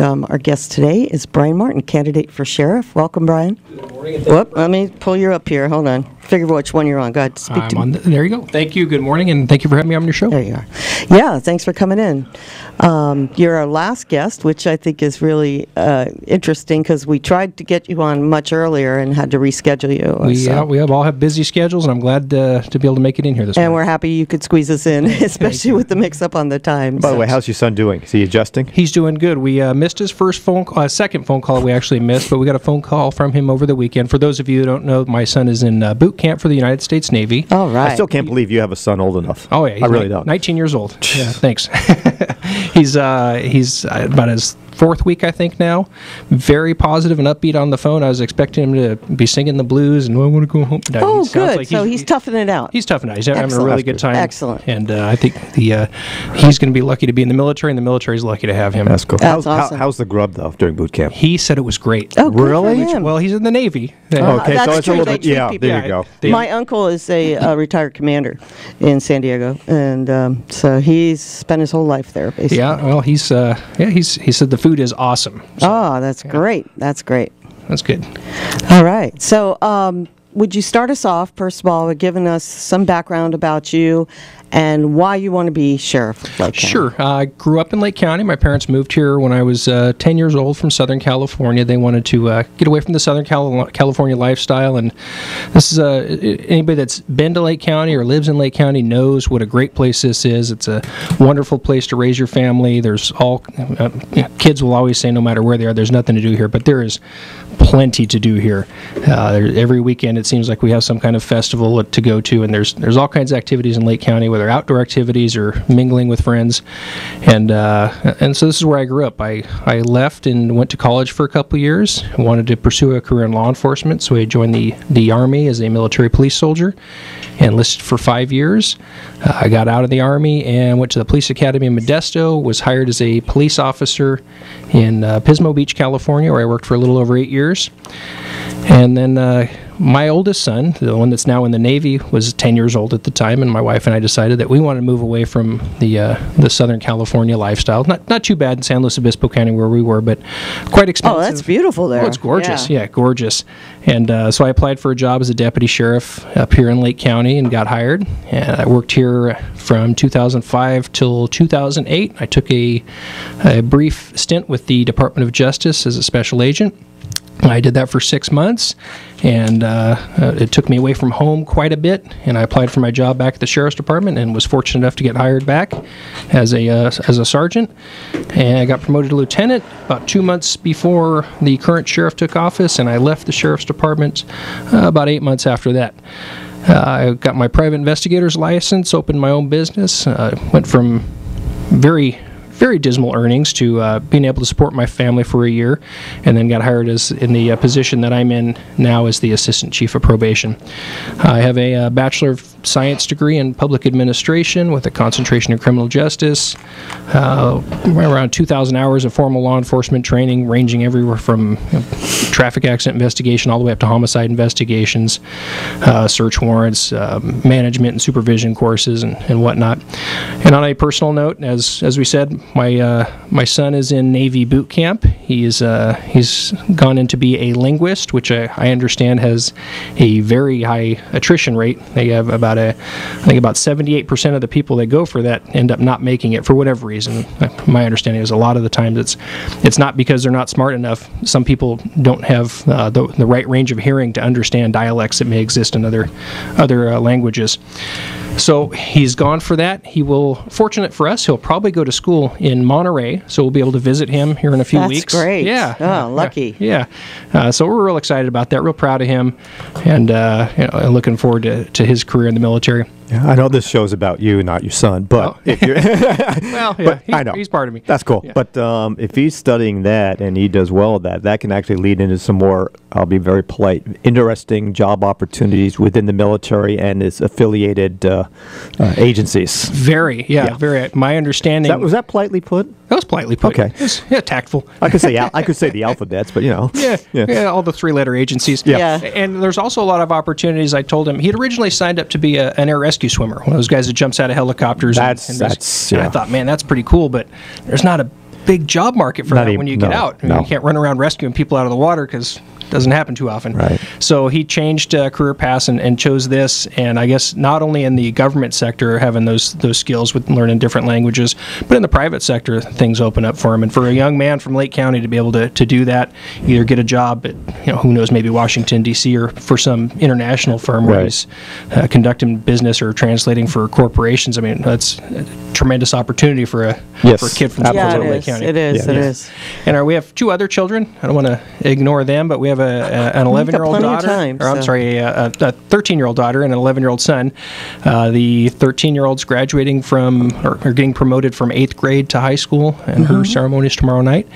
our guest today is Brian Martin, candidate for sheriff. Welcome, Brian. Good morning. Whoop, let me pull you up here. Hold on. Figure which one you're on. Go ahead, speak to me. There you go. Thank you. Good morning, and thank you for having me on your show. There you are. Yeah, thanks for coming in. You're our last guest, which I think is really interesting because we tried to get you on much earlier and had to reschedule you. We all have busy schedules, and I'm glad to be able to make it in here this morning. And we're happy you could squeeze us in, especially with the mix-up on the time. By the way, how's your son doing? Is he adjusting? He's doing good. We missed his second phone call we actually missed, but we got a phone call from him over the weekend. For those of you who don't know, my son is in boot camp for the United States Navy. All right. I still can't believe you have a son old enough. Oh, yeah. I really don't. 19 years old. Yeah, thanks. He's about his fourth week, I think, now. Very positive and upbeat on the phone. I was expecting him to be singing the blues and I want to go home. No, good. Like so he's toughing it out. He's toughing it out. He's having a really good time. Excellent. And I think he's going to be lucky to be in the military, and the military is lucky to have him. That's cool. That's awesome. How's the grub, though, during boot camp? He said it was great. Oh, good really? for him. Well, he's in the Navy. Okay, that's so it's true. a little They bit. treat Yeah, people- there you go. My uncle is a retired commander in San Diego, and so he's spent his whole life there, basically. Yeah, well, he said the food is awesome. So, Oh, that's great. That's great. that's good. All right. So, would you start us off, first of all, with giving us some background about you and why you want to be sheriff of Lake County? Sure. I grew up in Lake County. My parents moved here when I was 10 years old from Southern California. They wanted to get away from the Southern California lifestyle, and this is anybody that's been to Lake County or lives in Lake County knows what a great place this is. It's a wonderful place to raise your family. There's kids will always say no matter where they are, there's nothing to do here, but there is plenty to do here. Every weekend it seems like we have some kind of festival to go to, and there's all kinds of activities in Lake County, whether outdoor activities or mingling with friends, and so this is where I grew up. I left and went to college for a couple of years. I wanted to pursue a career in law enforcement, so I joined the Army as a military police soldier, enlisted for 5 years. I got out of the Army and went to the police academy in Modesto, was hired as a police officer in Pismo Beach, California, where I worked for a little over 8 years. And then my oldest son, the one that's now in the Navy, was 10 years old at the time, and my wife and I decided that we wanted to move away from the Southern California lifestyle. Not too bad in San Luis Obispo County where we were, but quite expensive. Oh, that's beautiful there. Oh, it's gorgeous. Yeah, gorgeous. And so I applied for a job as a deputy sheriff up here in Lake County and got hired. And I worked here from 2005 till 2008. I took a brief stint with the Department of Justice as a special agent. I did that for 6 months, and it took me away from home quite a bit, and I applied for my job back at the Sheriff's Department and was fortunate enough to get hired back as a sergeant, and I got promoted to lieutenant about 2 months before the current sheriff took office, and I left the Sheriff's Department about 8 months after that. I got my private investigator's license, opened my own business, went from very dismal earnings to being able to support my family for a year, and then got hired in the position that I'm in now as the Assistant Chief of Probation. I have a Bachelor of Science degree in Public Administration with a concentration in Criminal Justice, around 2,000 hours of formal law enforcement training, ranging everywhere from traffic accident investigation all the way up to homicide investigations, search warrants, management and supervision courses, and whatnot. And on a personal note, as we said, my son is in Navy boot camp. He's gone in to be a linguist, which I understand has a very high attrition rate. They have I think about 78% of the people that go for that end up not making it for whatever reason. My understanding is a lot of the times it's not because they're not smart enough. Some people don't have the right range of hearing to understand dialects that may exist in other languages. So he's gone for that. Fortunate for us, he'll probably go to school in Monterey, so we'll be able to visit him here in a few weeks. That's great. Yeah. Oh, lucky. Yeah. So we're real excited about that, real proud of him, and looking forward to his career in the military. Yeah, I know this show's about you, not your son, but if you're well, yeah, I know he's part of me. That's cool. Yeah. But if he's studying that and he does well at that can actually lead into some more, I'll be very polite, interesting job opportunities within the military and its affiliated agencies. Very. My understanding. Was that politely put? That was politely put. Okay. Tactful. I could say the alphabets, but Yeah, all the three-letter agencies. Yeah. And there's also a lot of opportunities. I told him he'd originally signed up to be an air rescue swimmer, one of those guys that jumps out of helicopters. And I thought, man, that's pretty cool, but there's not a big job market for Not that even- when you get no, out. I mean, no. you can't run around rescuing people out of the water because it doesn't happen too often. Right. So he changed career paths and chose this. And I guess not only in the government sector having those skills with learning different languages, but in the private sector, things open up for him. And for a young man from Lake County to be able to do that, either get a job at, who knows, maybe Washington, D.C., or for some international firm where Right. he's conducting business or translating for corporations. I mean, that's a tremendous opportunity for a kid from Yeah, Lake it is. County. It is. Yeah, It yeah. is. And we have 2 other children. I don't want to ignore them, but we have an 11-year-old plenty of daughter. time, Or I'm so. sorry, a 13-year-old daughter and an 11-year-old son. The 13-year-old's graduating from or getting promoted from 8th grade to high school, and her ceremony is tomorrow night.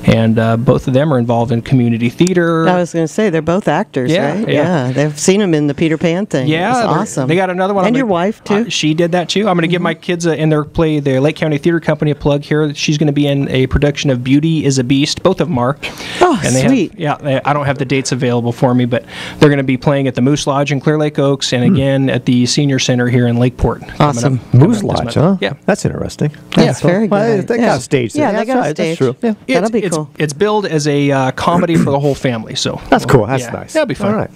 And both of them are involved in community theater. I was going to say they're both actors, Yeah, right? yeah. They've seen them in the Peter Pan thing. Yeah, it's they're- awesome. They got another one. And I'm your gonna- wife too. She did that too. I'm going to give my kids in their play, the Lake County Theater Company, a plug here. She's going to be in a production of Beauty is a Beast. Both of them are. Oh, and they sweet. I don't have the dates available for me, but they're going to be playing at the Moose Lodge in Clear Lake Oaks, and again at the Senior Center here in Lakeport. Awesome. Moose this Lodge, month. huh? Yeah. That's interesting. That's very Well, good. they got a stage there. Yeah, they That's got a right, stage. That's true. Yeah. That'll be cool. It's billed as a comedy for the whole family, so That's cool. That's yeah, nice. That'll be fun. All right.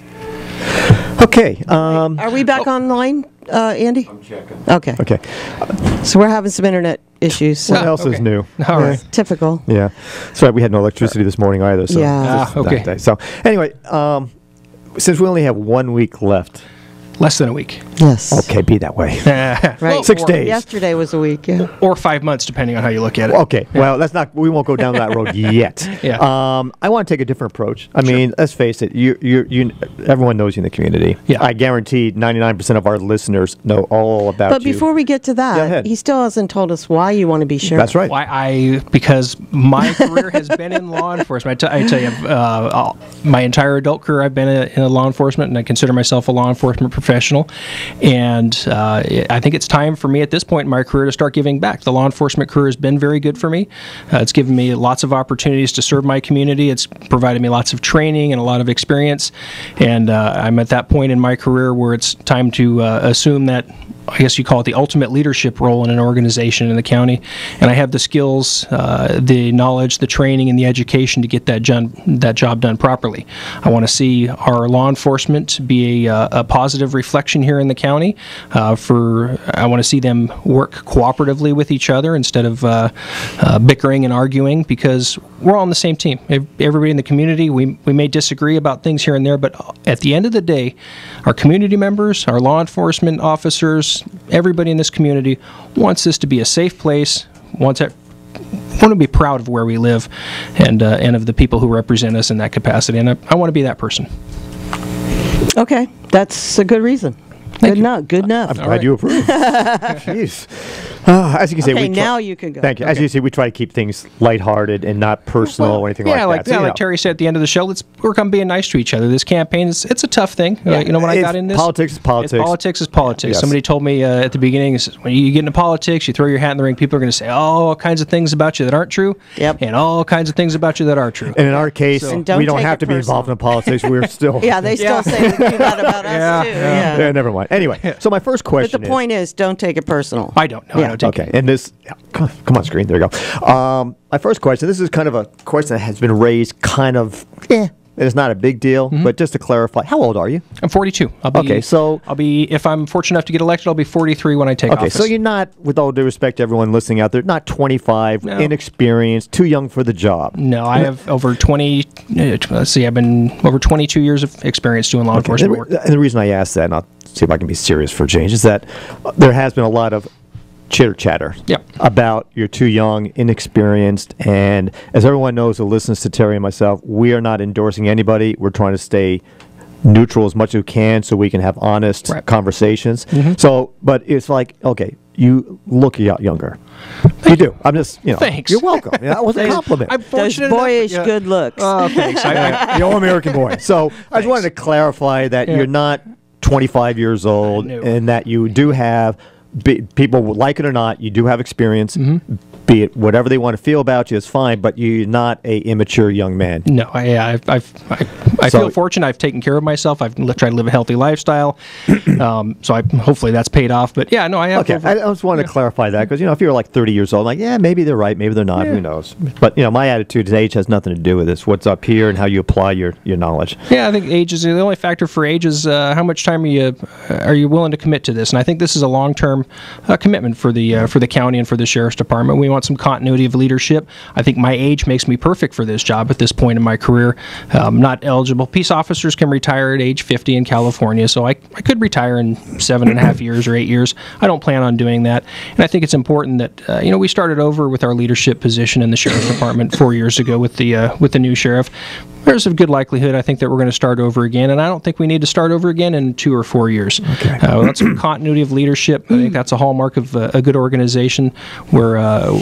Okay. Are we back online, Andy? I'm checking. Okay. Okay. So we're having some internet issues. What So else is okay. new? All right. typical. Yeah. That's right. We had no electricity this morning either. So Yeah. just Okay. that day. So anyway, since we only have 1 week left. Less than a week. Yes. Okay, be that way. Right. 6 days. Yesterday was a week. Yeah. Or 5 months, depending on how you look at it. Okay. Well, that's not. We won't go down that road yet. Yeah. I want to take a different approach. I mean, let's face it. You. Everyone knows you in the community. Yeah. I guarantee 99% of our listeners know all about But you. before we get to Go that, ahead. he still hasn't told us why you want to be sheriff. That's right. Why because my career has been in law enforcement. I tell you, my entire adult career I've been in law enforcement, and I consider myself a law enforcement professional. And I think it's time for me at this point in my career to start giving back. The law enforcement career has been very good for me. It's given me lots of opportunities to serve my community. It's provided me lots of training and a lot of experience. And I'm at that point in my career where it's time to assume that, I guess you call it, the ultimate leadership role in an organization in the county. And I have the skills, the knowledge, the training, and the education to get that job done properly. I want to see our law enforcement be a positive reflection here in the county. I want to see them work cooperatively with each other instead of bickering and arguing, because we're all on the same team. Everybody in the community, we may disagree about things here and there, but at the end of the day, our community members, our law enforcement officers, everybody in this community wants this to be a safe place, want to be proud of where we live and of the people who represent us in that capacity, and I want to be that person. Okay, that's a good reason. Good enough. Good enough. I'm glad right. you approve. Jeez. As you can see, Okay, we now you can go. Thank you. As you see, we try to keep things lighthearted and not personal or anything yeah, like that. So, like Terry said at the end of the show, let's work on being nice to each other. This campaign it's a tough thing. When I got in this, politics is politics. Politics is politics. Yes. Somebody told me at the beginning, when you get into politics, you throw your hat in the ring. People are going to say all kinds of things about you that aren't true, Yep. and all kinds of things about you that are true. And in our case, And don't we don't take have it to be involved in politics. We're still. Yeah, they still say they do that about us too. Yeah. Yeah, never mind. Anyway, so my first But question the point is, don't take it personal. I don't know. Yeah. I don't take Okay, and this, come on, screen. There you go. My first question. This is kind of a question that has been raised. Kind of, it's not a big deal, but just to clarify, how old are you? I'm 42. Okay, so- I'll be, if I'm fortunate enough to get elected, I'll be 43 when I take Okay, office. so you're not, with all due respect to everyone listening out there, not 25, No. inexperienced, too young for the job. No, I have over 20. Let's see, I've been over 22 years of experience doing law enforcement work. And the reason I asked that, and I'll see if I can be serious for a change, is that there has been a lot of chitter chatter Yep. about you're too young, inexperienced, and as everyone knows who listens to Terry and myself, we are not endorsing anybody. We're trying to stay neutral as much as we can so we can have honest Right. conversations. So, but it's like, okay, you look younger. You do. I'm just, Thanks. You're welcome. Yeah, that was a compliment. I'm Those fortunate enough- boyish yeah. good looks. Oh, thanks. The all-American boy. So I just wanted to clarify that Yeah. you're not 25 years old No. and that you do have, people, like it or not, you do have experience, be it whatever they want to feel about you is fine, but you're not a immature young man. No, I feel fortunate. I've taken care of myself. I've tried to live a healthy lifestyle. Hopefully that's paid off. But yeah, no, I have. Okay, I just wanted to clarify that because if you're like 30 years old, like maybe they're right, maybe they're not. Who knows? But my attitude is age has nothing to do with this. What's up here and how you apply your knowledge. Yeah, I think age is the only factor for age is how much time are you willing to commit to this. And I think this is a long-term commitment for the county and for the sheriff's department. We want some continuity of leadership. I think my age makes me perfect for this job at this point in my career. Not eligible. Peace officers can retire at age 50 in California, so I could retire in 7.5 years or 8 years. I don't plan on doing that. And I think it's important that we started over with our leadership position in the sheriff's department 4 years ago with the new sheriff. There's a good likelihood, I think, that we're going to start over again, and I don't think we need to start over again in 2 or 4 years. Okay. That's continuity of leadership. I think that's a hallmark of a good organization where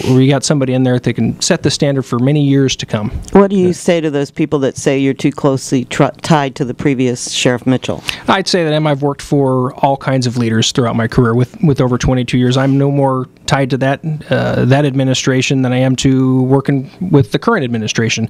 you got somebody in there that can set the standard for many years to come. What do you say to those people that say you're too closely tied to the previous Sheriff Mitchell? I'd say that I've worked for all kinds of leaders throughout my career. With over 22 years, I'm no more tied to that administration than I am to working with the current administration.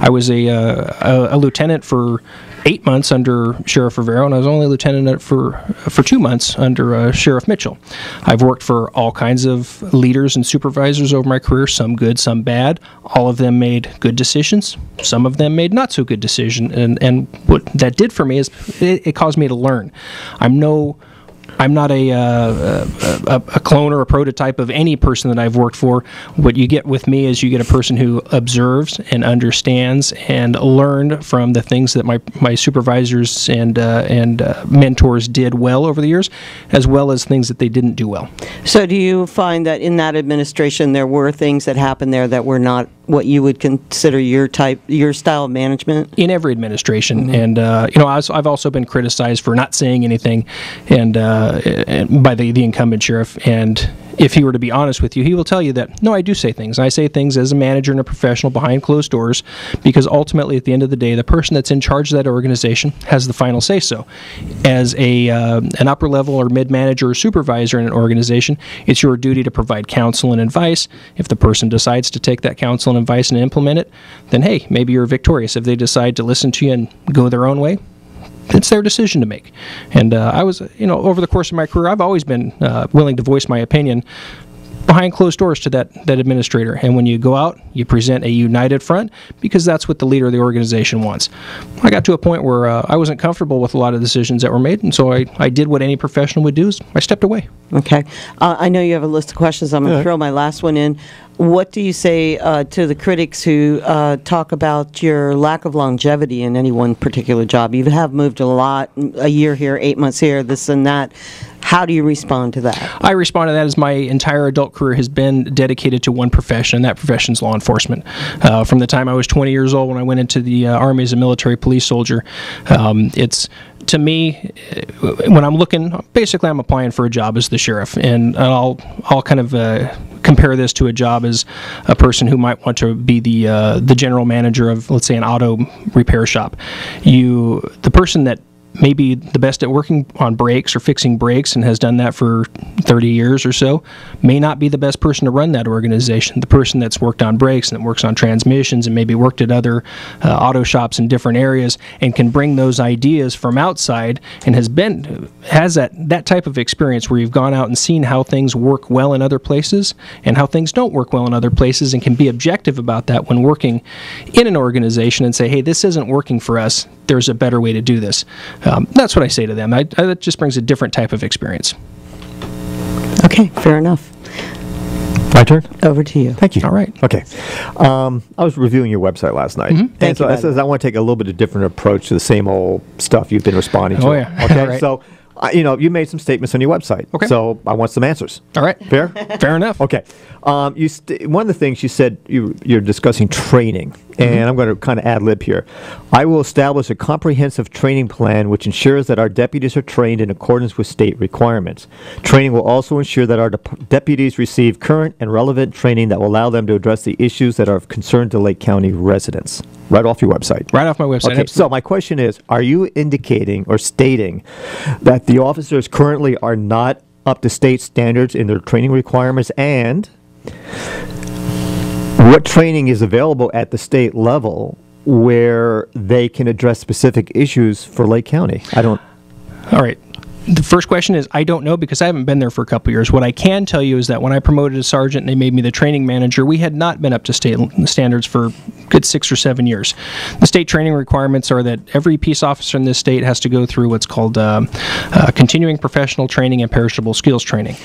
I was a lieutenant for 8 months under Sheriff Rivero, and I was only a lieutenant for 2 months under Sheriff Mitchell. I've worked for all kinds of leaders and supervisors over my career, some good, some bad. All of them made good decisions. Some of them made not so good decisions, and what that did for me is it caused me to learn. I'm not a clone or a prototype of any person that I've worked for. What you get with me is you get a person who observes and understands and learned from the things that my supervisors and mentors did well over the years, as well as things that they didn't do well. So do you find that in that administration there were things that happened there that were not what you would consider your style of management? In every administration, and I've also been criticized for not saying anything, and by the incumbent sheriff. And if he were to be honest with you, he will tell you that no, I do say things. I say things as a manager and a professional behind closed doors, because ultimately, at the end of the day, the person that's in charge of that organization has the final say. So, as an upper level or mid manager or supervisor in an organization, it's your duty to provide counsel and advice. If the person decides to take that counsel and advice and implement it, then hey, maybe you're victorious. If they decide to listen to you and go their own way, it's their decision to make. And I was, over the course of my career, I've always been willing to voice my opinion behind closed doors to that administrator. And when you go out, you present a united front, because that's what the leader of the organization wants. I got to a point where I wasn't comfortable with a lot of decisions that were made, and so I did what any professional would do, is I stepped away. Okay. I know you have a list of questions. I'm going to throw my last one in. What do you say to the critics who talk about your lack of longevity in any one particular job? You have moved a lot, a year here, 8 months here, this and that. How do you respond to that? I respond to that as my entire adult career has been dedicated to one profession, and that profession is law enforcement. From the time I was 20 years old when I went into the Army as a military police soldier, it's, to me, when I'm looking, basically I'm applying for a job as the sheriff, and I'll kind of compare this to a job as a person who might want to be the general manager of, let's say, an auto repair shop. The person that may be the best at working on brakes or fixing brakes and has done that for 30 years or so may not be the best person to run that organization. The person that's worked on brakes and that works on transmissions and maybe worked at other auto shops in different areas and can bring those ideas from outside and has that type of experience where you've gone out and seen how things work well in other places and how things don't work well in other places, and can be objective about that when working in an organization and say, hey, this isn't working for us. There's a better way to do this. That's what I say to them. That just brings a different type of experience. Okay, fair enough. My turn? Over to you. Thank you. All right. Okay. I was reviewing your website last night. Thank you, I want to take a little bit of different approach to the same old stuff you've been responding to. Oh, yeah. Okay. All right. So, you made some statements on your website. Okay. So I want some answers. All right. Fair? Fair enough. Okay. One of the things you said, you're discussing training, and I'm going to kind of ad-lib here. I will establish a comprehensive training plan which ensures that our deputies are trained in accordance with state requirements. Training will also ensure that our deputies receive current and relevant training that will allow them to address the issues that are of concern to Lake County residents. Right off your website. Right off my website. Okay, so my question is, are you indicating or stating that the officers currently are not up to state standards in their training requirements, and what training is available at the state level where they can address specific issues for Lake County? I don't. All right. The first question is, I don't know because I haven't been there for a couple years. What I can tell you is that when I promoted a sergeant and they made me the training manager, we had not been up to state standards for a good 6 or 7 years. The state training requirements are that every peace officer in this state has to go through what's called continuing professional training and perishable skills training.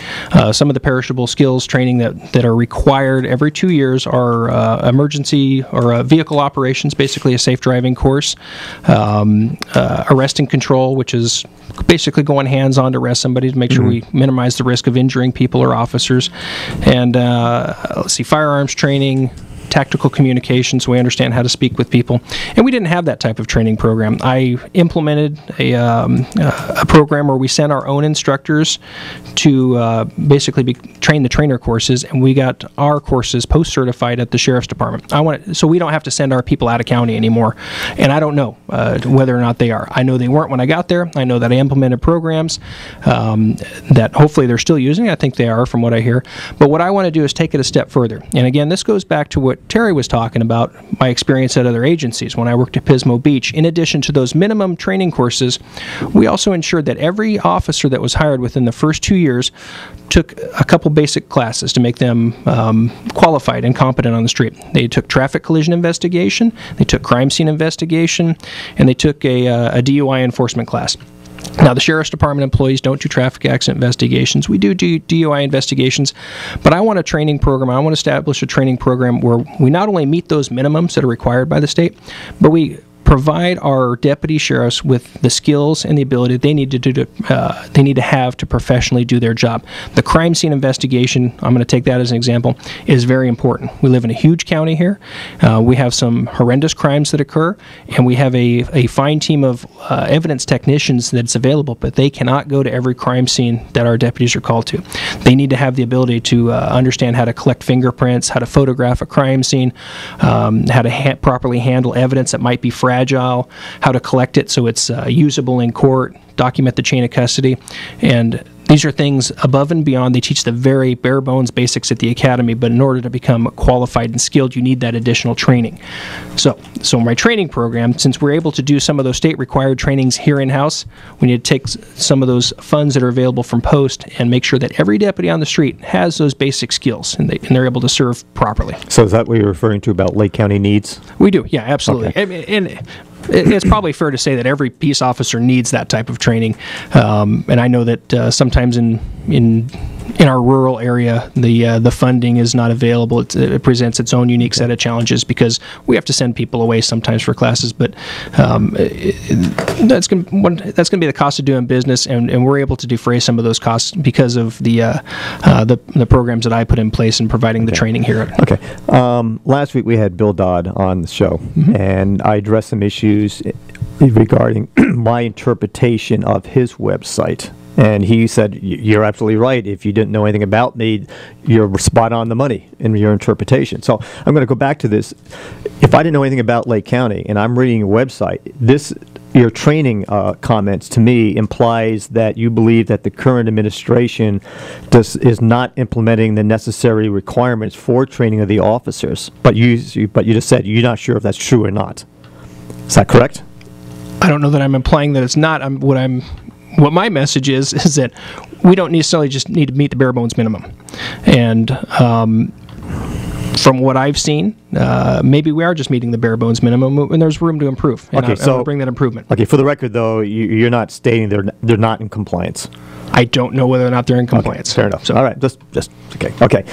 Some of the perishable skills training that are required every 2 years are emergency or vehicle operations, basically a safe driving course, arrest and control, which is basically going hands-on to arrest somebody to make sure we minimize the risk of injuring people or officers. And let's see, firearms training, tactical communication, so we understand how to speak with people. And we didn't have that type of training program. I implemented a program where we sent our own instructors to basically train the trainer courses, and we got our courses post-certified at the Sheriff's Department. So we don't have to send our people out of county anymore. And I don't know whether or not they are. I know they weren't when I got there. I know that I implemented programs that hopefully they're still using. I think they are from what I hear. But what I want to do is take it a step further. And again, this goes back to what Terry was talking about, my experience at other agencies when I worked at Pismo Beach. In addition to those minimum training courses, we also ensured that every officer that was hired within the first 2 years took a couple basic classes to make them qualified and competent on the street. They took traffic collision investigation, they took crime scene investigation, and they took a DUI enforcement class. Now, the Sheriff's Department employees don't do traffic accident investigations. We do DUI investigations, but I want a training program. I want to establish a training program where we not only meet those minimums that are required by the state, but we provide our deputy sheriffs with the skills and the ability they need to have to professionally do their job. The crime scene investigation, I'm going to take that as an example, is very important. We live in a huge county here. We have some horrendous crimes that occur, and we have a fine team of evidence technicians that's available, but they cannot go to every crime scene that our deputies are called to. They need to have the ability to understand how to collect fingerprints, how to photograph a crime scene, how to properly handle evidence that might be fragile, how to collect it so it's usable in court, document the chain of custody. And these are things above and beyond. They teach the very bare bones basics at the academy, but in order to become qualified and skilled, you need that additional training. So my training program, since we're able to do some of those state required trainings here in-house, we need to take some of those funds that are available from Post and make sure that every deputy on the street has those basic skills and they're able to serve properly. So is that what you're referring to about Lake County needs? We do, yeah, absolutely. Okay. And it's probably fair to say that every peace officer needs that type of training, and I know that sometimes in our rural area the funding is not available. It presents its own unique set of challenges because we have to send people away sometimes for classes, but that's going to be the cost of doing business, and we're able to defray some of those costs because of the programs that I put in place in providing the training here. Okay. Last week we had Bill Dodd on the show, and I addressed some issues regarding my interpretation of his website. And he said, you're absolutely right. If you didn't know anything about me, you're spot on the money in your interpretation. So I'm going to go back to this. If I didn't know anything about Lake County and I'm reading your website, your training comments to me implies that you believe that the current administration is not implementing the necessary requirements for training of the officers. But you just said you're not sure if that's true or not. Is that correct? I don't know that I'm implying that it's not. What my message is that we don't necessarily just need to meet the bare bones minimum. And from what I've seen, maybe we are just meeting the bare bones minimum, and there's room to improve. And I want to bring that improvement. Okay, for the record, though, you're not stating they're not in compliance. I don't know whether or not they're in compliance. Okay, fair enough. So, all right, just okay. Okay.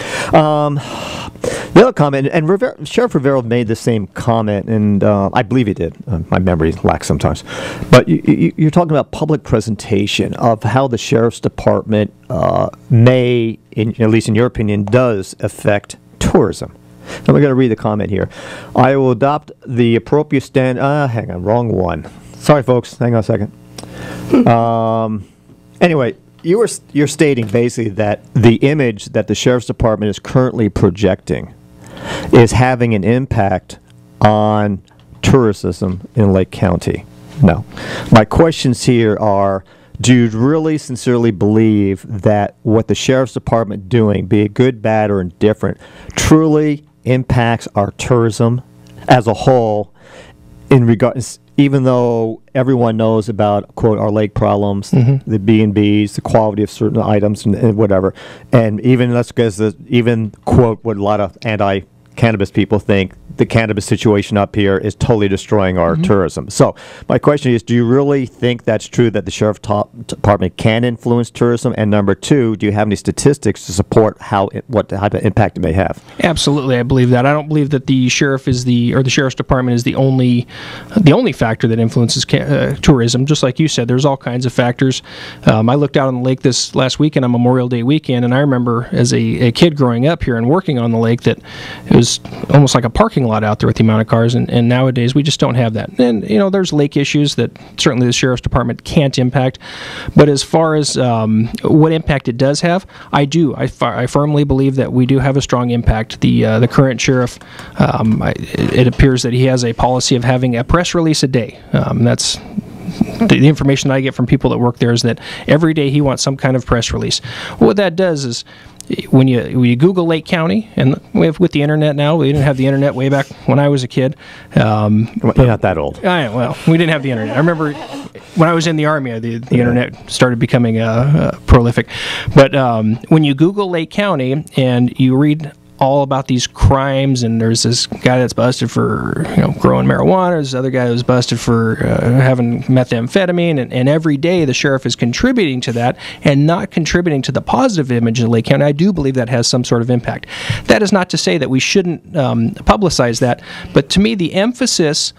The other comment, and Sheriff Rivera made the same comment, and I believe he did. My memory lacks sometimes. But you're talking about public presentation of how the Sheriff's Department may, at least in your opinion, does affect tourism. I'm going to read the comment here. I will adopt the appropriate stand. Hang on, wrong one. Sorry, folks. Hang on a second. Anyway, you're stating basically that the image that the Sheriff's Department is currently projecting is having an impact on tourism in Lake County. No. My questions here are, do you really sincerely believe that what the Sheriff's Department doing, be it good, bad, or indifferent, truly impacts our tourism as a whole in regards, even though everyone knows about, quote, our lake problems, the B&Bs, the quality of certain items and whatever, and even, let's guess, even, quote, what a lot of anti-cannabis people think, the cannabis situation up here is totally destroying our tourism. So my question is, do you really think that's true, that the sheriff's department can influence tourism? And number two, do you have any statistics to support what type of impact it may have? Absolutely, I believe that. I don't believe that the sheriff or the sheriff's department is the only factor that influences tourism. Just like you said, there's all kinds of factors. I looked out on the lake this last weekend on Memorial Day weekend, and I remember as a kid growing up here and working on the lake that it was almost like a parking lot out there with the amount of cars, and nowadays we just don't have that. And there's lake issues that certainly the sheriff's department can't impact, but as far as what impact it does have, I firmly believe that we do have a strong impact. The current sheriff, it appears that he has a policy of having a press release a day. That's the information that I get from people that work there, is that every day he wants some kind of press release. What that does is, when you Google Lake County, and with the internet now, we didn't have the internet way back when I was a kid. You're not that old. Well, we didn't have the internet. I remember when I was in the Army, the internet started becoming prolific. But when you Google Lake County and you read all about these crimes, and there's this guy that's busted for growing marijuana, there's this other guy that was busted for having methamphetamine, and every day the sheriff is contributing to that and not contributing to the positive image of Lake County. I do believe that has some sort of impact. That is not to say that we shouldn't publicize that, but to me the emphasis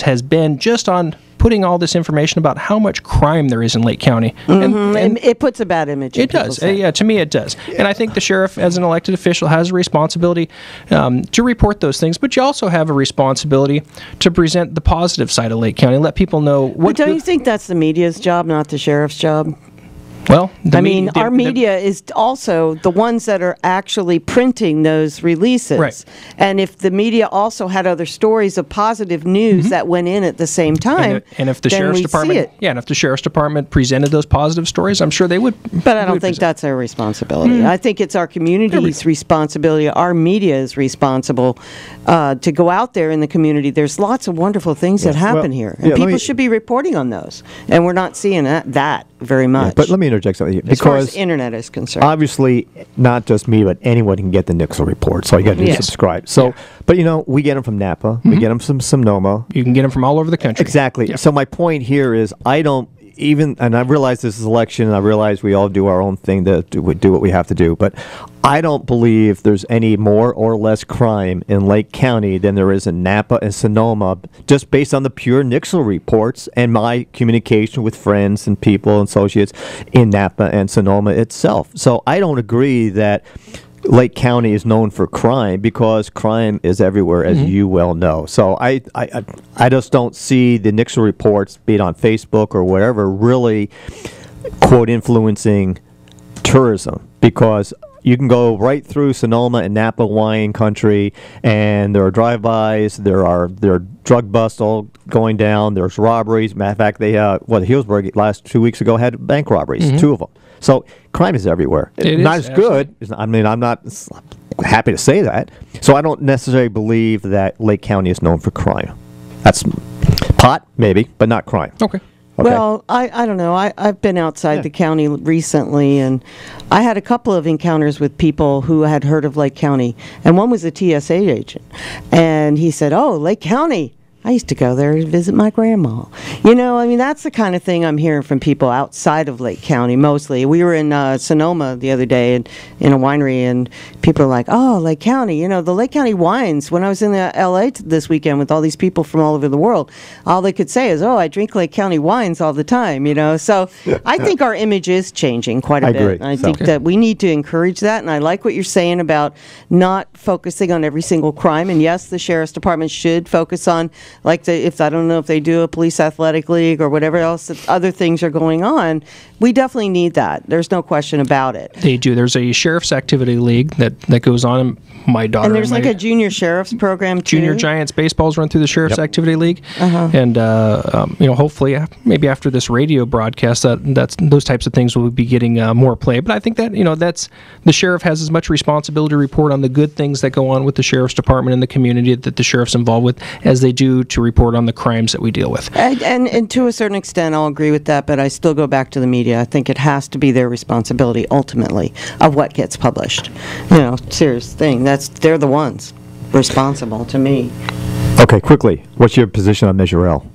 has been just on putting all this information about how much crime there is in Lake County. And it puts a bad image. It does. Yeah, to me it does. And I think the sheriff, as an elected official, has a responsibility to report those things, but you also have a responsibility to present the positive side of Lake County, let people know what... But don't you think that's the media's job, not the sheriff's job? Well, our media is also the ones that are actually printing those releases. Right. And if the media also had other stories of positive news that went in at the same time, and if the sheriff's department, and if the sheriff's department presented those positive stories, I'm sure they would. But I don't think that's our responsibility. I think it's our community's responsibility. Our media is responsible to go out there in the community. There's lots of wonderful things that happen here, and people should be reporting on those. And we're not seeing that very much. Yeah, but let me interject something. As far as internet is concerned. Obviously, not just me, but anyone can get the Nixle report. So you got to do is subscribe. So, but we get them from Napa. We get them from Sonoma. You can get them from all over the country. Exactly. Yeah. So my point here is, and I realize this is election, and I realize we all do our own thing to do what we have to do, but I don't believe there's any more or less crime in Lake County than there is in Napa and Sonoma, just based on the pure Nixle reports and my communication with friends and people and associates in Napa and Sonoma itself. So I don't agree that Lake County is known for crime, because crime is everywhere, as you well know. So I just don't see the Nixle reports, be it on Facebook or whatever, really, quote, influencing tourism, because you can go right through Sonoma and Napa wine country, and there are drive-bys, there are drug busts all going down, there's robberies. Matter of fact, Healdsburg last 2 weeks ago had bank robberies, 2 of them. So crime is everywhere. It's not as good. I mean, I'm not happy to say that. So I don't necessarily believe that Lake County is known for crime. That's pot, maybe, but not crime. Okay. Well, I don't know. I've been outside the county recently, and I had a couple of encounters with people who had heard of Lake County, and one was a TSA agent, and he said, "Oh, Lake County. I used to go there to visit my grandma." That's the kind of thing I'm hearing from people outside of Lake County mostly. We were in Sonoma the other day in a winery, and people are like, "Oh, Lake County, the Lake County wines." When I was in LA this weekend with all these people from all over the world, all they could say is, "Oh, I drink Lake County wines all the time," So I think our image is changing quite a bit. Agree. And I think that we need to encourage that, and I like what you're saying about not focusing on every single crime. And yes, the sheriff's department should focus on like if I don't know if they do a police athletic league or whatever else, other things are going on, we definitely need that. There's no question about it. They do. There's a sheriff's activity league that goes on. My daughter and there's like a junior sheriff's program too. Junior Giants baseball's run through the sheriff's activity league, Uh-huh. and hopefully maybe after this radio broadcast that's those types of things will be getting more play. But I think that that's the sheriff has as much responsibility to report on the good things that go on with the sheriff's department and the community that the sheriff's involved with as they do to report on the crimes that we deal with. And to a certain extent, I'll agree with that, but I still go back to the media. I think it has to be their responsibility ultimately of what gets published. Serious thing. They're the ones responsible to me. Okay, quickly, what's your position on Measure L?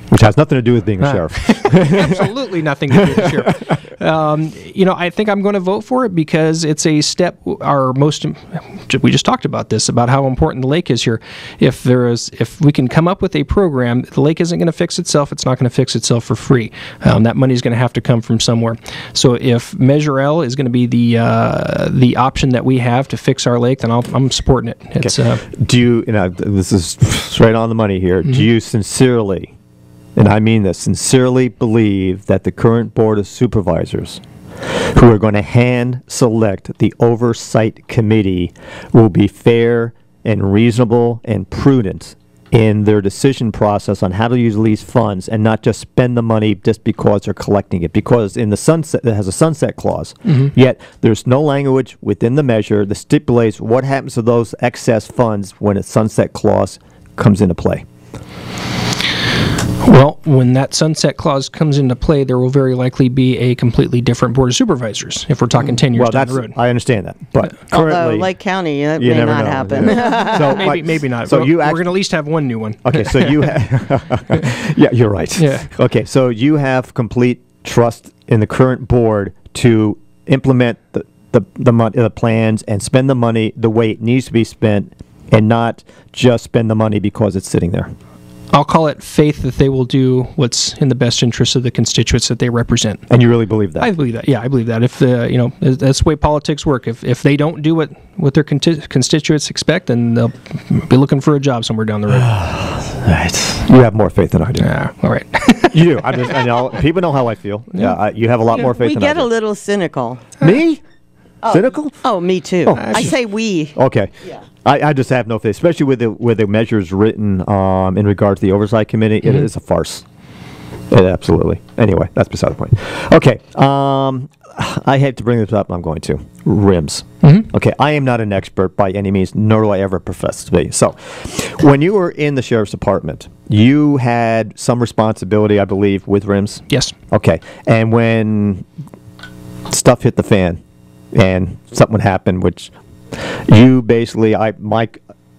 Which has nothing to do with being a sheriff. Absolutely nothing to do with the sheriff. I think I'm going to vote for it because it's a step. We just talked about this, about how important the lake is here. If we can come up with a program, the lake isn't going to fix itself. It's not going to fix itself for free. That money is going to have to come from somewhere. So if Measure L is going to be the option that we have to fix our lake, then I'm supporting it. It's, do you? This is straight on the money here. Mm-hmm. Do you sincerely? And I mean this, sincerely believe that the current Board of Supervisors, who are going to hand select the oversight committee, will be fair and reasonable and prudent in their decision process on how to use these funds and not just spend the money just because they're collecting it. Because in the sunset, it has a sunset clause. Mm-hmm. Yet there's no language within the measure that stipulates what happens to those excess funds when a sunset clause comes into play. Well, when that sunset clause comes into play, there will very likely be a completely different Board of Supervisors if we're talking 10 years down the road. I understand that. But although Lake County, that may not happen. Yeah. So maybe not. So we're going to at least have one new one. Okay, so you have... Yeah, you're right. Yeah. Okay, so you have complete trust in the current board to implement the plans and spend the money the way it needs to be spent and not just spend the money because it's sitting there. I'll call it faith that they will do what's in the best interest of the constituents that they represent. And you really believe that? I believe that. Yeah, I believe that. If that's the way politics work. If they don't do what their constituents expect, then they'll be looking for a job somewhere down the road. Right. You have more faith than I do. Yeah. All right. You do. I know. People know how I feel. Yeah. You have a lot more faith than I do. We get a little cynical. Me? Cynical? Oh, me too. Oh. I say we. Okay. Yeah. I just have no faith, especially with the measures written in regard to the oversight committee. Mm-hmm. It is a farce. Absolutely. Anyway, that's beside the point. Okay. I hate to bring this up, but I'm going to. RIMS. Mm-hmm. Okay. I am not an expert by any means, nor do I ever profess to be. So, when you were in the sheriff's department, you had some responsibility, I believe, with RIMS? Yes. Okay. And when stuff hit the fan and something would happen, which... You basically,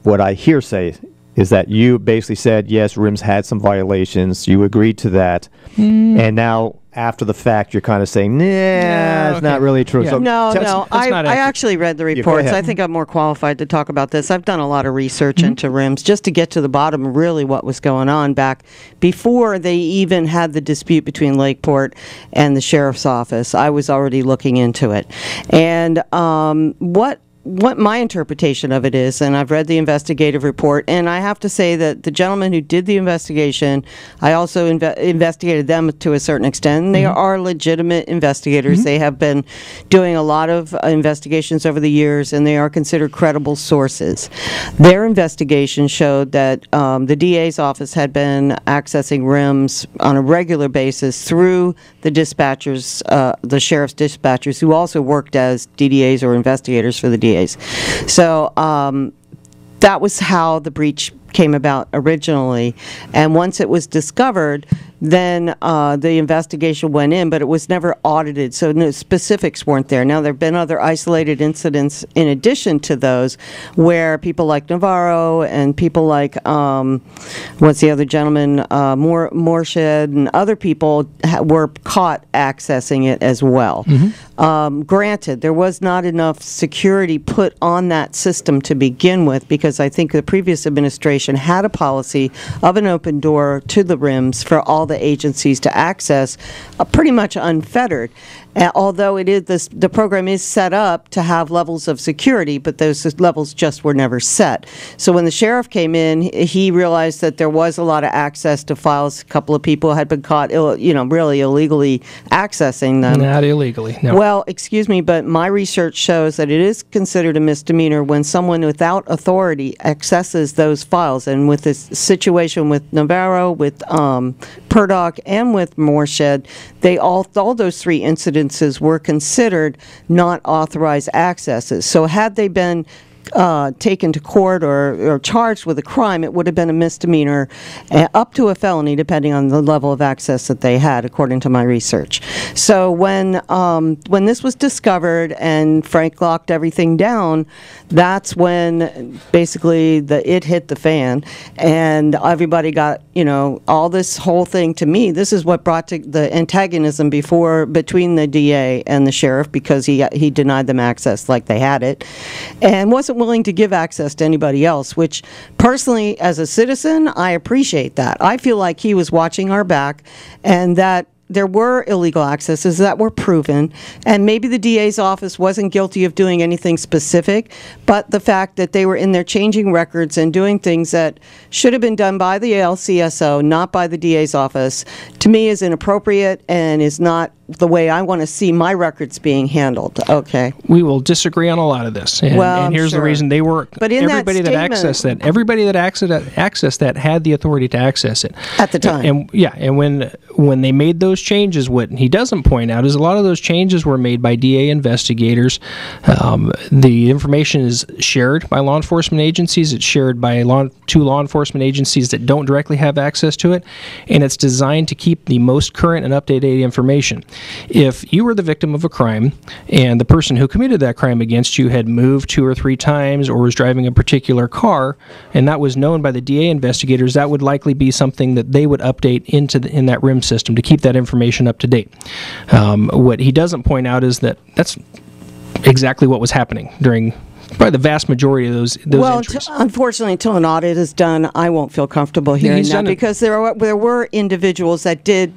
what I hear say is that you basically said, yes, RIMS had some violations. You agreed to that. And now, after the fact, you're kind of saying, it's not really true. Yeah. So no. I actually read the reports. I think I'm more qualified to talk about this. I've done a lot of research into RIMS just to get to the bottom of really what was going on back before they even had the dispute between Lakeport and the sheriff's office. I was already looking into it. And what my interpretation of it is, and I've read the investigative report, and I have to say that the gentleman who did the investigation, I also investigated them to a certain extent, and they are legitimate investigators. Mm-hmm. They have been doing a lot of investigations over the years, and they are considered credible sources. Their investigation showed that the DA's office had been accessing RIMS on a regular basis through the dispatchers, the sheriff's dispatchers, who also worked as DDAs or investigators for the DAs. So that was how the breach came about originally. And once it was discovered, then the investigation went in, but it was never audited, so no specifics weren't there. Now, there have been other isolated incidents in addition to those where people like Navarro and people like, what's the other gentleman, Morshed and other people were caught accessing it as well. Mm-hmm. Granted, there was not enough security put on that system to begin with, because I think the previous administration had a policy of an open door to the rims for all the agencies to access, pretty much unfettered. Although the program is set up to have levels of security, but those levels just were never set. So when the sheriff came in, he realized that there was a lot of access to files. A couple of people had been caught, really illegally accessing them. Not illegally, no. Well, excuse me, but my research shows that it is considered a misdemeanor when someone without authority accesses those files. And with this situation with Navarro, with Purdock, and with Morshed, all those three incidences were considered not authorized accesses. So had they been taken to court or charged with a crime, it would have been a misdemeanor up to a felony, depending on the level of access that they had, according to my research. So when this was discovered and Frank locked everything down, that's when basically it hit the fan, and everybody got, all this whole thing. To me, this is what brought to the antagonism between the DA and the sheriff, because he denied them access like they had it, and wasn't willing to give access to anybody else, which personally, as a citizen, I appreciate that. I feel like he was watching our back, and that there were illegal accesses that were proven, and maybe the DA's office wasn't guilty of doing anything specific, but the fact that they were in there changing records and doing things that should have been done by the LCSO, not by the DA's office, to me is inappropriate and is not the way I want to see my records being handled. Okay. We will disagree on a lot of this, and here's the reason they were. But in everybody that accessed that had the authority to access it at the time. And when they made those changes, what he doesn't point out is a lot of those changes were made by DA investigators. The information is shared by law enforcement agencies. It's shared by two law enforcement agencies that don't directly have access to it, and it's designed to keep the most current and up-to-date information. If you were the victim of a crime and the person who committed that crime against you had moved 2 or 3 times or was driving a particular car, and that was known by the DA investigators, that would likely be something that they would update in that RIM system to keep that information up to date. What he doesn't point out is that that's exactly what was happening during probably the vast majority of those entries. Unfortunately, until an audit is done, I won't feel comfortable hearing that, because there were individuals that did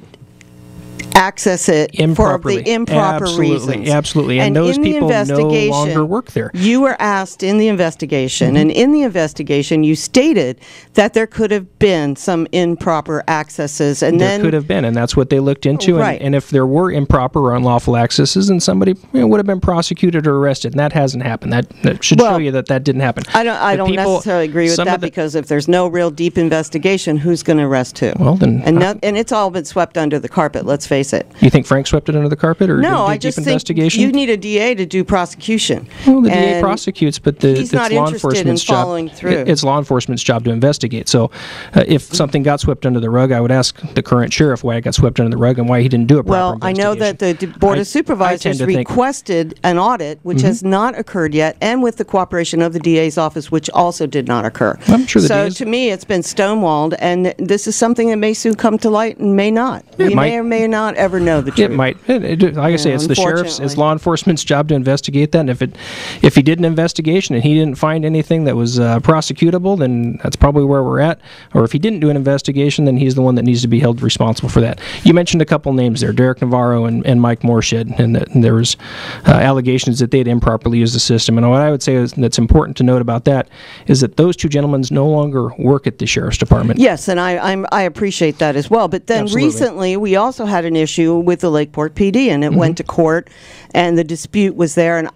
access it improperly. for the improper reasons. Absolutely. And those people no longer work there. You were asked in the investigation, and in the investigation you stated that there could have been some improper accesses. And there could have been, and that's what they looked into. Right. And if there were improper or unlawful accesses, then somebody would have been prosecuted or arrested, and that hasn't happened. That should show you that didn't happen. I don't necessarily agree with that, because if there's no real deep investigation, who's going to arrest who? Well, then, and it's all been swept under the carpet, let's face it. You think Frank swept it under the carpet, or no? I deep just investigation? think you need a DA to do prosecution. Well, the DA prosecutes, but he's not interested in following through. It's law enforcement's job to investigate. So, if something got swept under the rug, I would ask the current sheriff why it got swept under the rug and why he didn't do a proper investigation. Well, I know that the Board of Supervisors requested an audit, which has not occurred yet, and with the cooperation of the DA's office, which also did not occur. I'm sure so to me, it's been stonewalled, and this is something that may soon come to light and may not. We may or may not ever know the truth. It might. Like I say, it's the sheriff's, it's law enforcement's job to investigate that. And if he did an investigation and he didn't find anything that was prosecutable, then that's probably where we're at. Or if he didn't do an investigation, then he's the one that needs to be held responsible for that. You mentioned a couple names there, Derek Navarro and Mike Morshed, and there was allegations that they had improperly used the system. And what I would say is that's important to note about that is that those two gentlemen no longer work at the sheriff's department. Yes, and I appreciate that as well. But then recently, we also had an issue with the Lakeport PD, and it went to court, and the dispute was there. And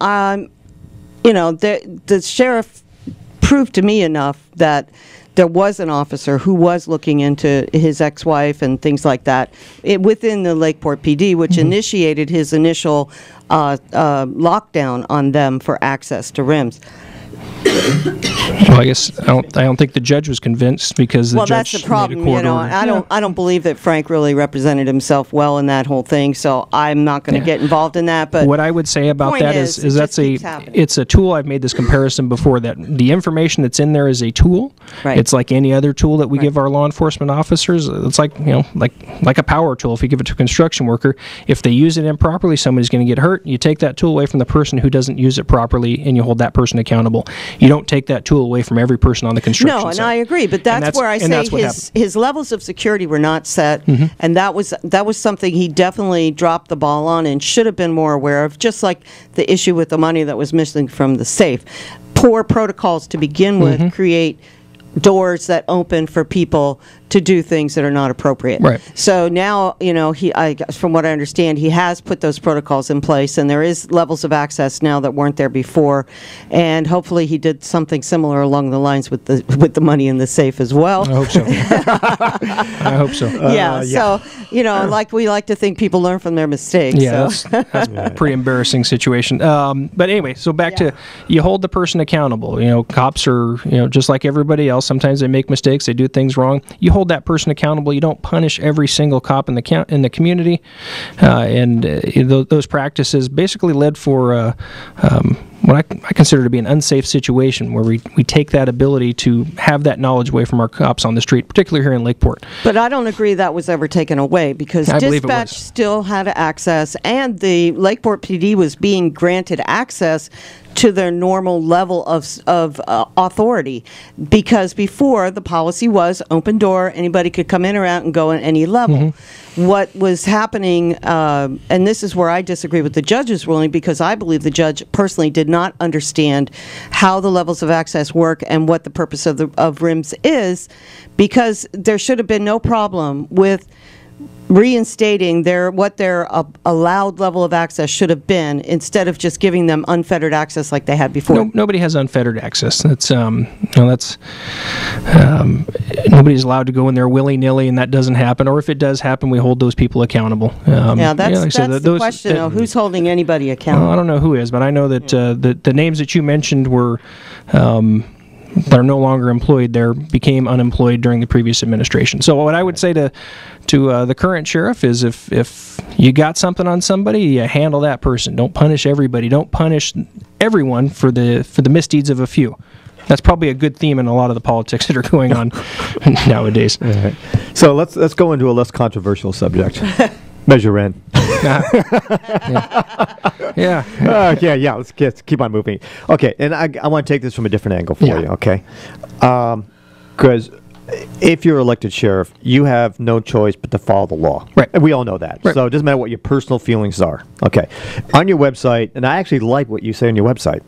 the sheriff proved to me enough that there was an officer who was looking into his ex-wife and things like that within the Lakeport PD, which initiated his initial lockdown on them for access to RIMS. Well, I guess I don't think the judge was convinced because the judge that's the problem. made a court order. I don't believe that Frank really represented himself well in that whole thing. So I'm not going to get involved in that. But what I would say about that is it's a tool. I've made this comparison before, that the information that's in there is a tool. Right. It's like any other tool that we give our law enforcement officers. It's like like a power tool. If you give it to a construction worker, if they use it improperly, somebody's going to get hurt. You take that tool away from the person who doesn't use it properly, and you hold that person accountable. You don't take that tool away from every person on the construction site. No, and I agree, but that's where I say his levels of security were not set, and that was something he definitely dropped the ball on and should have been more aware of, just like the issue with the money that was missing from the safe. Poor protocols to begin with create doors that open for people to do things that are not appropriate. Right. So now, from what I understand, he has put those protocols in place, and there is levels of access now that weren't there before, and hopefully he did something similar along the lines with the money in the safe as well. I hope so. I hope so. So like we like to think people learn from their mistakes. Yeah, that's a pretty embarrassing situation. But anyway, so back to, you hold the person accountable. Cops are just like everybody else. Sometimes they make mistakes. They do things wrong. You hold that person accountable. You don't punish every single cop in the community, and those practices basically led for what I consider to be an unsafe situation, where we take that ability to have that knowledge away from our cops on the street, particularly here in Lakeport. But I don't agree that was ever taken away, because dispatch still had access, and the Lakeport PD was being granted access to their normal level of authority, because before the policy was open door, anybody could come in or out and go at any level. What was happening, and this is where I disagree with the judge's ruling, because I believe the judge personally did not understand how the levels of access work and what the purpose of RIMS is, because there should have been no problem with reinstating what their allowed level of access should have been, instead of just giving them unfettered access like they had before. Nobody has unfettered access. That's nobody's allowed to go in there willy-nilly, and that doesn't happen. Or if it does happen, we hold those people accountable. That's the question of who's holding anybody accountable. Well, I don't know who is, but I know that the names that you mentioned were that are no longer employed there became unemployed during the previous administration. So what I would say to the current sheriff is, if you got something on somebody, you handle that person. Don't punish everybody. Don't punish everyone for the misdeeds of a few. That's probably a good theme in a lot of the politics that are going on nowadays. All right. So let's go into a less controversial subject. Measure in. Yeah. Let's keep on moving. Okay, and I want to take this from a different angle for you. Okay, because if you're elected sheriff, you have no choice but to follow the law. Right. And we all know that. Right. So it doesn't matter what your personal feelings are. Okay. On your website, and I actually like what you say on your website.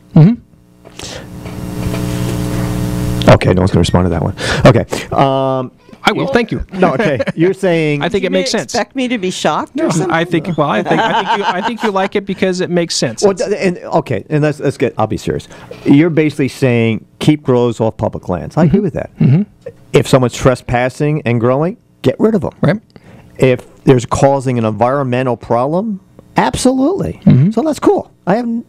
Okay, no one's going to respond to that one. Okay. I will. Thank you. No, okay. You're saying I think it makes sense. Expect me to be shocked or something? I think you like it because it makes sense. Well, and let's get. I'll be serious. You're basically saying keep grows off public lands. I agree with that. If someone's trespassing and growing, get rid of them. Right. If there's causing an environmental problem, absolutely. So that's cool. I don't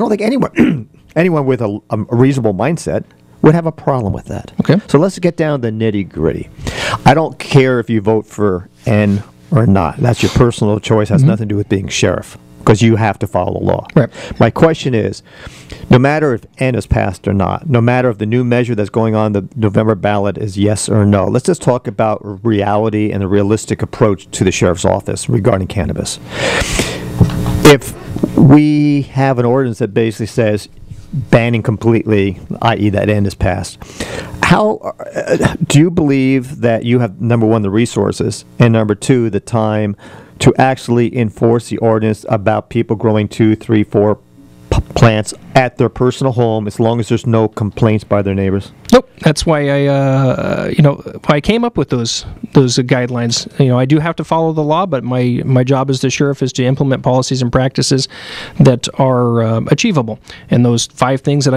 think anyone with a reasonable mindset would have a problem with that. Okay. So let's get down to the nitty-gritty. I don't care if you vote for N or not. That's your personal choice. Has nothing to do with being sheriff, because you have to follow the law. Right. My question is, no matter if N is passed or not, no matter if the new measure that's going on the November ballot is yes or no, let's just talk about reality and the realistic approach to the sheriff's office regarding cannabis. If we have an ordinance that basically says banning completely, i.e. that N is passed, how do you believe that you have, number one, the resources, and number two, the time to actually enforce the ordinance about people growing 2, 3, 4 plants at their personal home, as long as there's no complaints by their neighbors? Nope. That's why I came up with those guidelines. I do have to follow the law, but my job as the sheriff is to implement policies and practices that are achievable. And those 5 things that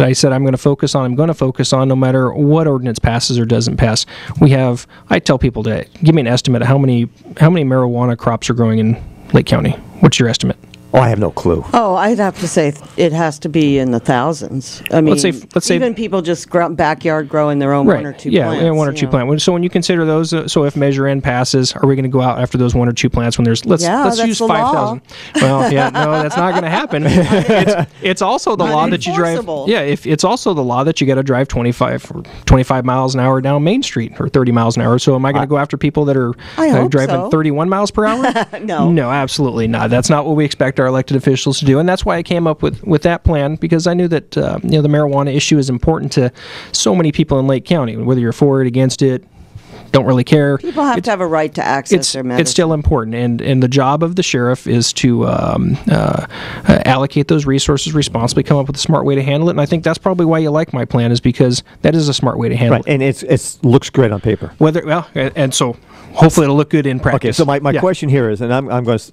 I said I'm going to focus on, no matter what ordinance passes or doesn't pass. I tell people to give me an estimate of how many marijuana crops are growing in Lake County. What's your estimate? Oh, I have no clue. Oh, I'd have to say it has to be in the thousands. I mean, let's say even people just backyard growing their own one or two plants. Yeah, one or two plants. So when you consider those, so if Measure N passes, are we going to go out after those one or two plants when there's, let's use 5,000. Well, yeah, no, that's not going to happen. It's also the law that you drive. Yeah, if it's also the law that you got to drive 25 miles an hour down Main Street or 30 miles an hour. So am I going to go after people that are driving 31 miles per hour? No, absolutely not. That's not what we expect our elected officials to do, and that's why I came up with that plan, because I knew that the marijuana issue is important to so many people in Lake County. Whether you're for it, against it, don't really care. People have to have a right to access their medicine. It's still important, and the job of the sheriff is to allocate those resources responsibly, come up with a smart way to handle it, and I think that's probably why you like my plan, is because that is a smart way to handle it. And it looks great on paper. And so hopefully it'll look good in practice. Okay, so my question here is, and I'm going to...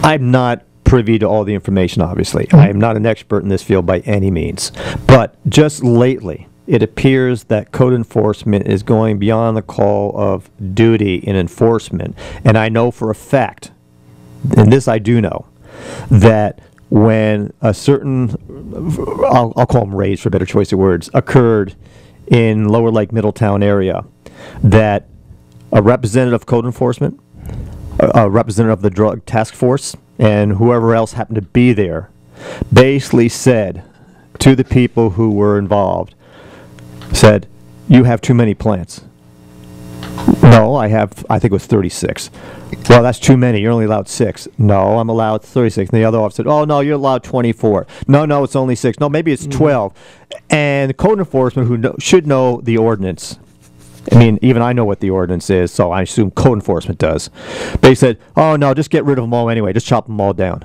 I'm not privy to all the information, obviously. I am not an expert in this field by any means. But just lately, it appears that code enforcement is going beyond the call of duty in enforcement. And I know for a fact, and this I do know, that when a certain, I'll call them raids for a better choice of words, occurred in Lower Lake Middletown area, that a representative of code enforcement, a representative of the drug task force, and whoever else happened to be there, basically said to the people who were involved, said, you have too many plants. No, I think it was 36. Well, that's too many. You're only allowed 6. No, I'm allowed 36. And the other officer said, oh, no, you're allowed 24. No, it's only 6. No, maybe it's 12. And code enforcement, who should know the ordinance, I mean, even I know what the ordinance is, so I assume code enforcement does. They said, oh, no, just get rid of them all anyway. Just chop them all down.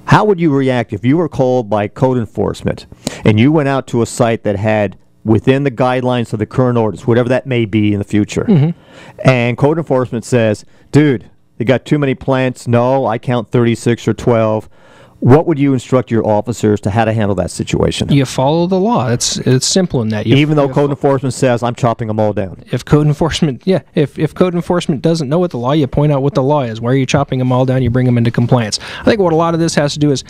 How would you react if you were called by code enforcement and you went out to a site that had, within the guidelines of the current ordinance, whatever that may be in the future, and code enforcement says, dude, you got too many plants. No, I count 36 or 12. What would you instruct your officers to how to handle that situation? You follow the law. It's simple in that. Even though code enforcement says I'm chopping them all down. If code enforcement, if code enforcement doesn't know what the law, you point out what the law is. Why are you chopping them all down? You bring them into compliance. I think what a lot of this has to do is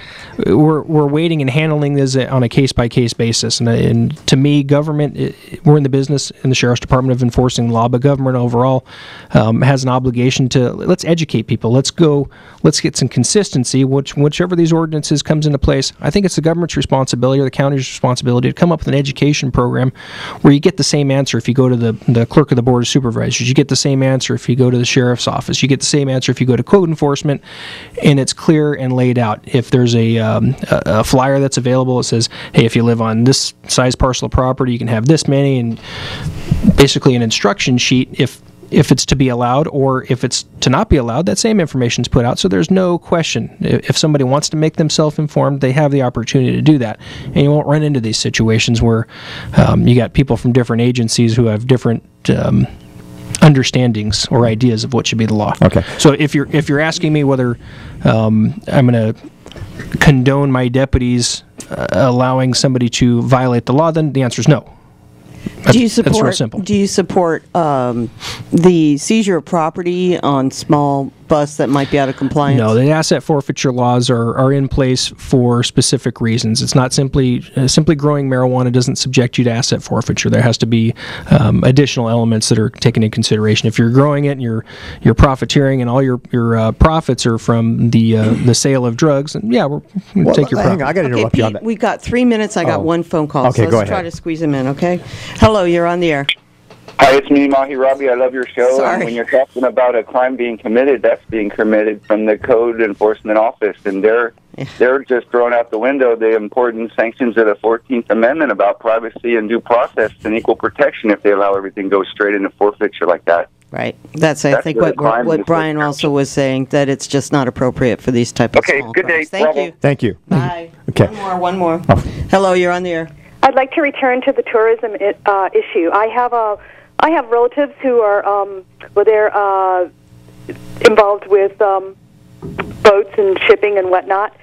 we're waiting and handling this on a case by case basis. And to me, government, we're in the business in the sheriff's department of enforcing law, but government overall has an obligation to let's educate people. Let's get some consistency. Whichever these ordinances comes into place, I think it's the government's responsibility or the county's responsibility to come up with an education program where you get the same answer if you go to the clerk of the board of supervisors. You get the same answer if you go to the sheriff's office. You get the same answer if you go to code enforcement, and it's clear and laid out. If there's a flyer that's available, it says, hey, if you live on this size parcel of property, you can have this many, and basically an instruction sheet if it's to be allowed or if it's to not be allowed, that same information is put out. So there's no question. If somebody wants to make themselves informed, they have the opportunity to do that. And you won't run into these situations where you got people from different agencies who have different understandings or ideas of what should be the law. Okay. So if you're asking me whether I'm going to condone my deputies allowing somebody to violate the law, then the answer is no. Do you support? That's real simple. Do you support the seizure of property on small bus that might be out of compliance? No, the asset forfeiture laws are in place for specific reasons. It's not simply growing marijuana doesn't subject you to asset forfeiture. There has to be additional elements that are taken into consideration. If you're growing it and you're profiteering and all your profits are from the sale of drugs, and we'll take your profit. I got to interrupt you on that. We got 3 minutes. I got one phone call. Okay, so go let's ahead. try to squeeze him in. Okay. Hello, you're on the air. Hi, it's me, Mahi Rabi. I love your show. Sorry. And when you're talking about a crime being committed, that's being committed from the code enforcement office, and they're just throwing out the window the important sanctions of the 14th Amendment about privacy and due process and equal protection if they allow everything to go straight into forfeiture like that. Right. That's I think what Brian also was saying, that it's just not appropriate for these type of small good crimes. day. Thank Bravo. you. Thank you. Bye. Okay. One more. Oh. Hello, you're on the air. I'd like to return to the tourism issue. I have relatives who are they're involved with boats and shipping and whatnot,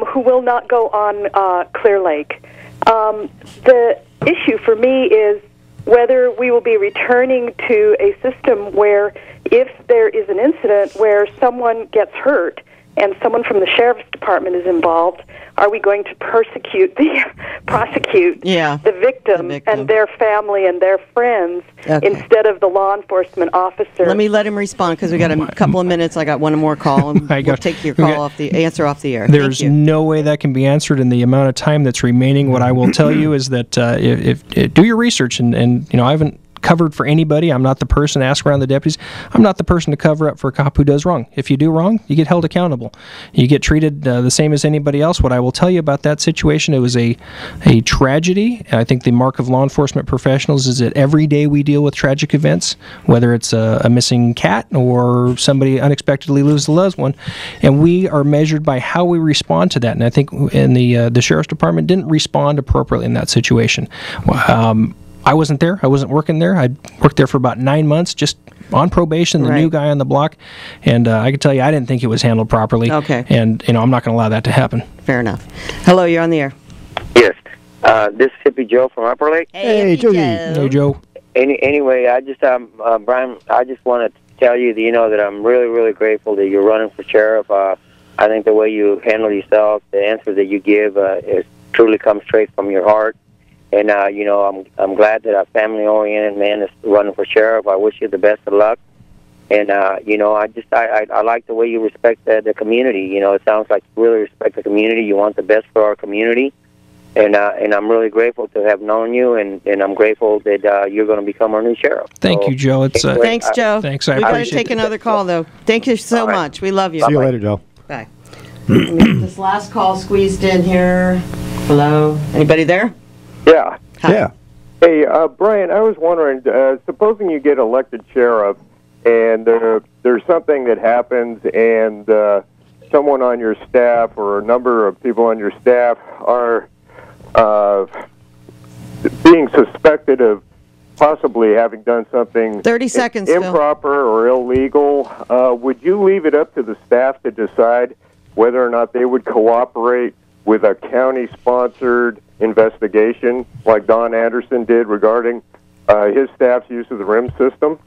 who will not go on Clear Lake. The issue for me is whether we will be returning to a system where if there is an incident where someone gets hurt and someone from the sheriff's department is involved, are we going to prosecute the victim and their family and their friends instead of the law enforcement officer? Let me let him respond because we got a couple of minutes. I got one more call, and we'll take your call answer off the air. There's no way that can be answered in the amount of time that's remaining. What I will tell you is that if do your research, and I haven't covered for anybody. I'm not the person to ask around the deputies. I'm not the person to cover up for a cop who does wrong. If you do wrong, you get held accountable. You get treated the same as anybody else. What I will tell you about that situation, it was a tragedy. I think the mark of law enforcement professionals is that every day we deal with tragic events, whether it's a missing cat or somebody unexpectedly loses a loved one, and we are measured by how we respond to that. And I think in the sheriff's department didn't respond appropriately in that situation. I wasn't there. I wasn't working there. I worked there for about 9 months, just on probation, the new guy on the block. And I can tell you, I didn't think it was handled properly. Okay. And, I'm not going to allow that to happen. Fair enough. Hello, you're on the air. Yes. This is Hippie Joe from Upper Lake. Hey, Joe. Hey, Joe. Anyway, I just, Brian, I just want to tell you that, that I'm really, really grateful that you're running for sheriff. I think the way you handle yourself, the answers that you give, it truly comes straight from your heart. And, I'm glad that a family-oriented man is running for sheriff. I wish you the best of luck. And, I like the way you respect the community. It sounds like you really respect the community. You want the best for our community. And I'm really grateful to have known you, and I'm grateful that you're going to become our new sheriff. Thank you, Joe. Thanks, Joe. Thanks, We've got to appreciate take another call, though. Thank you so much. We love you. See you later, Joe. Bye. Let me get this last call squeezed in here. Hello? Anybody there? Yeah. Hi. Yeah. Hey, Brian, I was wondering, supposing you get elected sheriff and there's something that happens and someone on your staff or a number of people on your staff are being suspected of possibly having done something 30 seconds, improper or illegal, would you leave it up to the staff to decide whether or not they would cooperate with a county-sponsored investigation like Don Anderson did regarding his staff's use of the RIM system?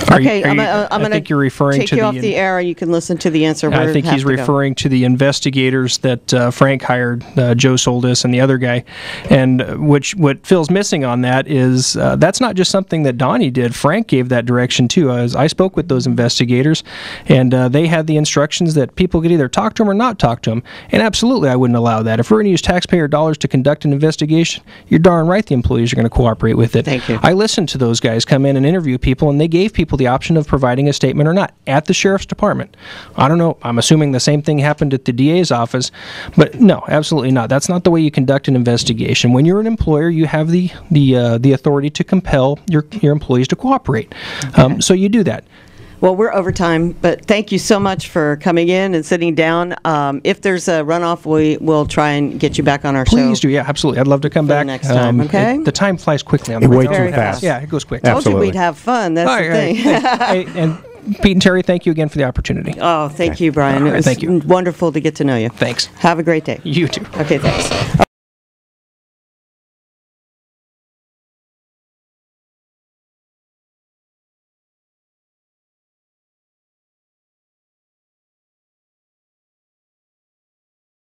I'm going to you're referring take to you off the air, and you can listen to the answer. I think he's referring to the investigators that Frank hired, Joe Soldis and the other guy. And what Phil's missing on that is that's not just something that Donnie did. Frank gave that direction too. I spoke with those investigators, and they had the instructions that people could either talk to him or not talk to him. And absolutely, I wouldn't allow that. If we're going to use taxpayer dollars to conduct an investigation, you're darn right the employees are going to cooperate with it. Thank you. I listened to those guys come in and interview people, and they gave people the option of providing a statement or not at the sheriff's department. I don't know. I'm assuming the same thing happened at the DA's office, but no, absolutely not. That's not the way you conduct an investigation. When you're an employer, you have the authority to compel your employees to cooperate. Okay. So you do that. Well, we're over time, but thank you so much for coming in and sitting down. If there's a runoff, we'll try and get you back on our show. Please do, yeah, absolutely. I'd love to come back next time, okay? The time flies quickly on the way radio. too fast. Yeah, it goes quick. Told you we'd have fun. That's the thing. Hey, and Pete and Terry, thank you again for the opportunity. Oh, thank you, Brian. It was thank you. wonderful to get to know you. Thanks. Have a great day. You too. Okay, thanks.